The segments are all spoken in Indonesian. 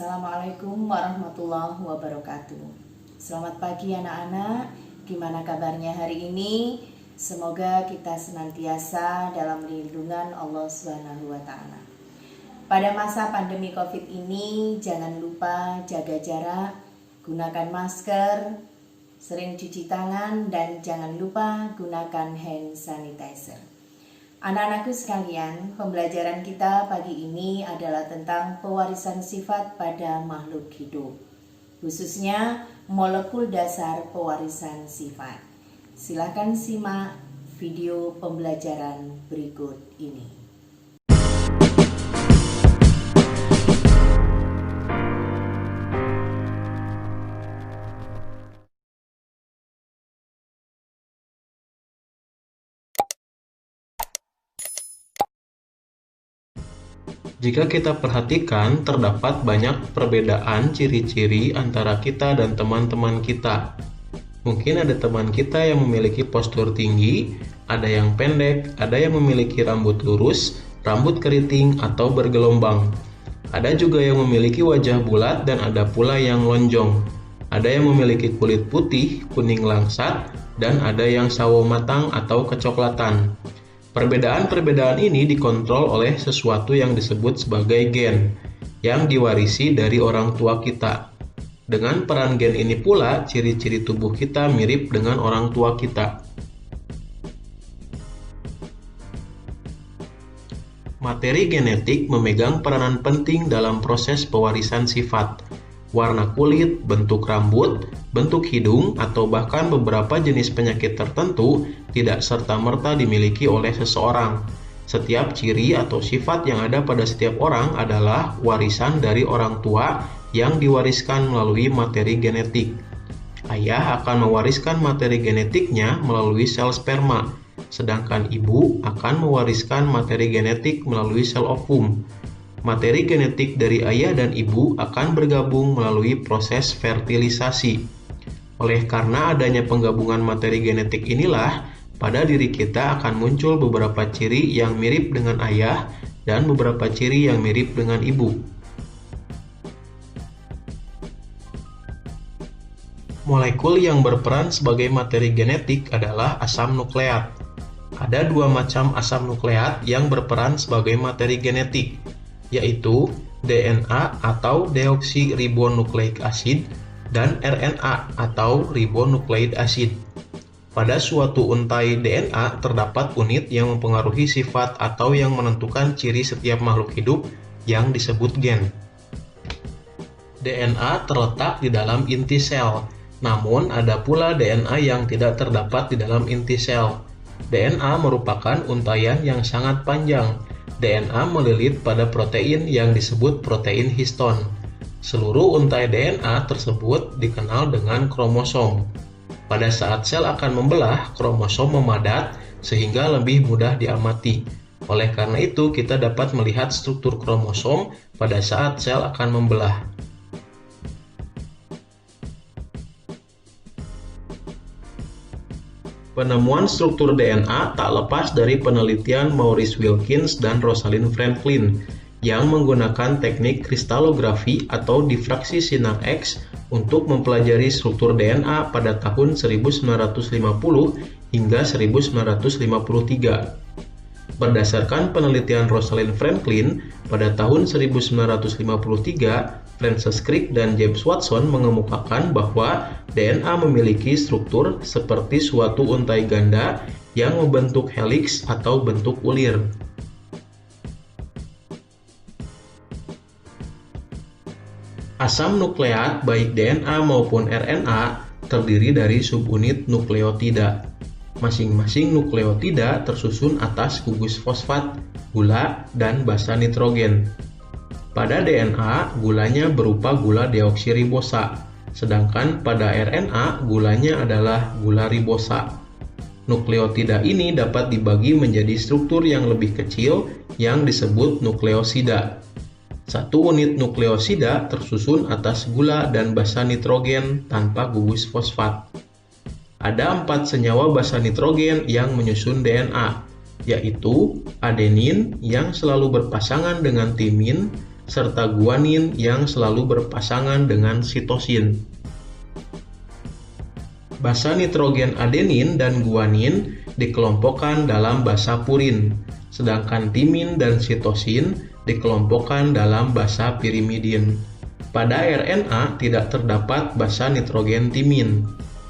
Assalamualaikum warahmatullahi wabarakatuh. Selamat pagi anak-anak. Gimana kabarnya hari ini? Semoga kita senantiasa dalam lindungan Allah Subhanahu wa taala. Pada masa pandemi Covid ini, jangan lupa jaga jarak, gunakan masker, sering cuci tangan, dan jangan lupa gunakan hand sanitizer. Anak-anakku sekalian, pembelajaran kita pagi ini adalah tentang pewarisan sifat pada makhluk hidup, khususnya molekul dasar pewarisan sifat. Silakan simak video pembelajaran berikut ini. Jika kita perhatikan, terdapat banyak perbedaan ciri-ciri antara kita dan teman-teman kita. Mungkin ada teman kita yang memiliki postur tinggi, ada yang pendek, ada yang memiliki rambut lurus, rambut keriting, atau bergelombang. Ada juga yang memiliki wajah bulat dan ada pula yang lonjong. Ada yang memiliki kulit putih, kuning langsat, dan ada yang sawo matang atau kecoklatan. Perbedaan-perbedaan ini dikontrol oleh sesuatu yang disebut sebagai gen, yang diwarisi dari orang tua kita. Dengan peran gen ini pula, ciri-ciri tubuh kita mirip dengan orang tua kita. Materi genetik memegang peranan penting dalam proses pewarisan sifat. Warna kulit, bentuk rambut, bentuk hidung, atau bahkan beberapa jenis penyakit tertentu tidak serta-merta dimiliki oleh seseorang. Setiap ciri atau sifat yang ada pada setiap orang adalah warisan dari orang tua yang diwariskan melalui materi genetik. Ayah akan mewariskan materi genetiknya melalui sel sperma, sedangkan ibu akan mewariskan materi genetik melalui sel ovum. Materi genetik dari ayah dan ibu akan bergabung melalui proses fertilisasi. Oleh karena adanya penggabungan materi genetik inilah, pada diri kita akan muncul beberapa ciri yang mirip dengan ayah dan beberapa ciri yang mirip dengan ibu. Molekul yang berperan sebagai materi genetik adalah asam nukleat. Ada dua macam asam nukleat yang berperan sebagai materi genetik, yaitu DNA atau deoksiribonukleik acid dan RNA atau ribonukleik acid. Pada suatu untai DNA terdapat unit yang mempengaruhi sifat atau yang menentukan ciri setiap makhluk hidup yang disebut gen. DNA terletak di dalam inti sel, namun ada pula DNA yang tidak terdapat di dalam inti sel. DNA merupakan untaian yang sangat panjang. DNA melilit pada protein yang disebut protein histon. Seluruh untai DNA tersebut dikenal dengan kromosom. Pada saat sel akan membelah, kromosom memadat sehingga lebih mudah diamati. Oleh karena itu, kita dapat melihat struktur kromosom pada saat sel akan membelah. Penemuan struktur DNA tak lepas dari penelitian Maurice Wilkins dan Rosalind Franklin yang menggunakan teknik kristalografi atau difraksi sinar X untuk mempelajari struktur DNA pada tahun 1950 hingga 1953. Berdasarkan penelitian Rosalind Franklin, pada tahun 1953, Francis Crick dan James Watson mengemukakan bahwa DNA memiliki struktur seperti suatu untai ganda yang membentuk heliks atau bentuk ulir. Asam nukleat baik DNA maupun RNA terdiri dari subunit nukleotida. Masing-masing nukleotida tersusun atas gugus fosfat, gula, dan basa nitrogen. Pada DNA, gulanya berupa gula deoksiribosa, sedangkan pada RNA, gulanya adalah gula ribosa. Nukleotida ini dapat dibagi menjadi struktur yang lebih kecil yang disebut nukleosida. Satu unit nukleosida tersusun atas gula dan basa nitrogen tanpa gugus fosfat. Ada 4 senyawa basa nitrogen yang menyusun DNA, yaitu adenin yang selalu berpasangan dengan timin, serta guanin yang selalu berpasangan dengan sitosin. Basa nitrogen adenin dan guanin dikelompokkan dalam basa purin, sedangkan timin dan sitosin dikelompokkan dalam basa pirimidin. Pada RNA tidak terdapat basa nitrogen timin.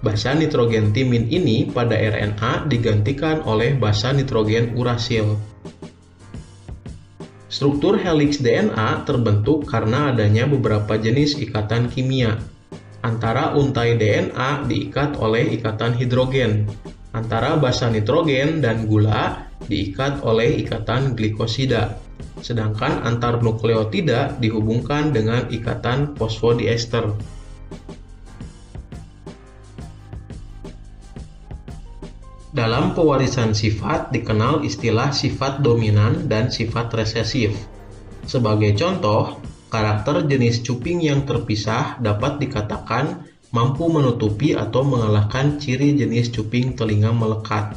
Basa nitrogen timin ini pada RNA digantikan oleh basa nitrogen urasil. Struktur heliks DNA terbentuk karena adanya beberapa jenis ikatan kimia. Antara untai DNA diikat oleh ikatan hidrogen. Antara basa nitrogen dan gula diikat oleh ikatan glikosida. Sedangkan antar nukleotida dihubungkan dengan ikatan fosfodiester. Dalam pewarisan sifat dikenal istilah sifat dominan dan sifat resesif. Sebagai contoh, karakter jenis cuping yang terpisah dapat dikatakan mampu menutupi atau mengalahkan ciri jenis cuping telinga melekat.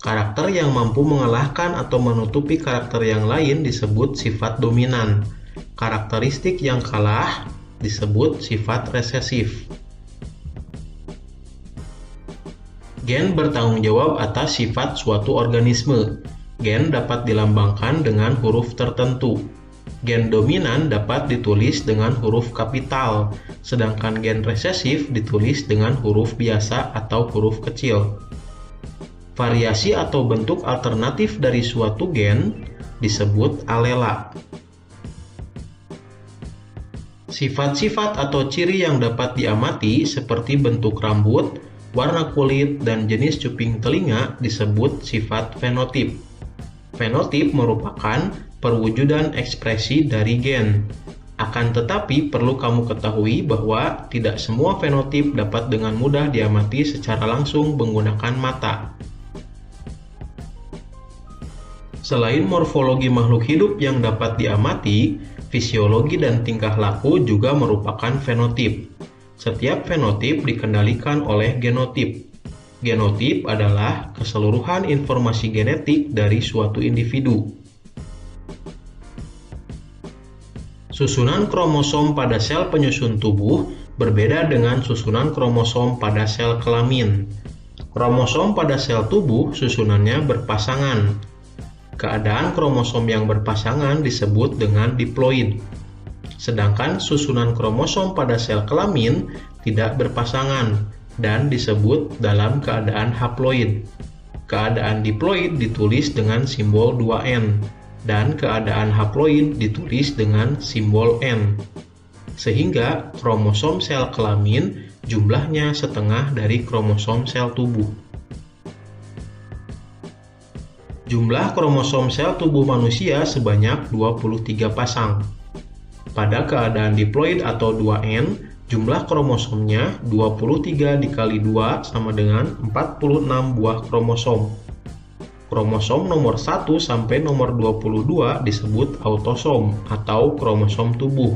Karakter yang mampu mengalahkan atau menutupi karakter yang lain disebut sifat dominan. Karakteristik yang kalah disebut sifat resesif. Gen bertanggung jawab atas sifat suatu organisme. Gen dapat dilambangkan dengan huruf tertentu. Gen dominan dapat ditulis dengan huruf kapital, sedangkan gen resesif ditulis dengan huruf biasa atau huruf kecil. Variasi atau bentuk alternatif dari suatu gen disebut alela. Sifat-sifat atau ciri yang dapat diamati seperti bentuk rambut, warna kulit, dan jenis cuping telinga disebut sifat fenotip. Fenotip merupakan perwujudan ekspresi dari gen. Akan tetapi perlu kamu ketahui bahwa tidak semua fenotip dapat dengan mudah diamati secara langsung menggunakan mata. Selain morfologi makhluk hidup yang dapat diamati, fisiologi dan tingkah laku juga merupakan fenotip. Setiap fenotip dikendalikan oleh genotip. Genotip adalah keseluruhan informasi genetik dari suatu individu. Susunan kromosom pada sel penyusun tubuh berbeda dengan susunan kromosom pada sel kelamin. Kromosom pada sel tubuh susunannya berpasangan. Keadaan kromosom yang berpasangan disebut dengan diploid. Sedangkan susunan kromosom pada sel kelamin tidak berpasangan dan disebut dalam keadaan haploid. Keadaan diploid ditulis dengan simbol 2N dan keadaan haploid ditulis dengan simbol N. Sehingga kromosom sel kelamin jumlahnya setengah dari kromosom sel tubuh. Jumlah kromosom sel tubuh manusia sebanyak 23 pasang. Pada keadaan diploid atau 2N, jumlah kromosomnya 23 dikali 2 sama dengan 46 buah kromosom. Kromosom nomor 1 sampai nomor 22 disebut autosom atau kromosom tubuh.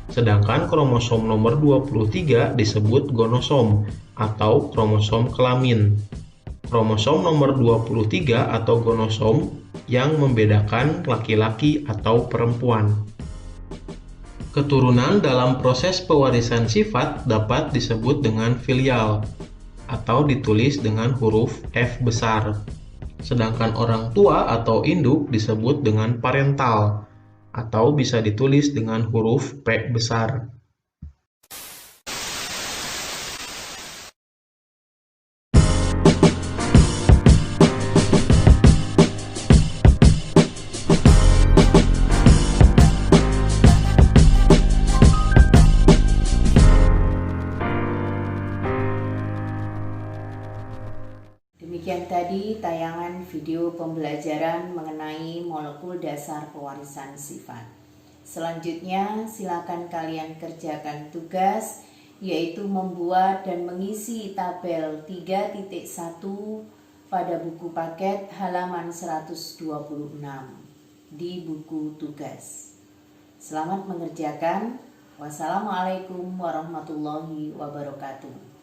Sedangkan kromosom nomor 23 disebut gonosom atau kromosom kelamin. Kromosom nomor 23 atau gonosom yang membedakan laki-laki atau perempuan. Keturunan dalam proses pewarisan sifat dapat disebut dengan filial atau ditulis dengan huruf F besar. Sedangkan orang tua atau induk disebut dengan parental atau bisa ditulis dengan huruf P besar. Demikian tadi tayangan video pembelajaran mengenai molekul dasar pewarisan sifat. Selanjutnya silakan kalian kerjakan tugas, yaitu membuat dan mengisi tabel 3.1 pada buku paket halaman 126 di buku tugas. Selamat mengerjakan. Wassalamualaikum warahmatullahi wabarakatuh.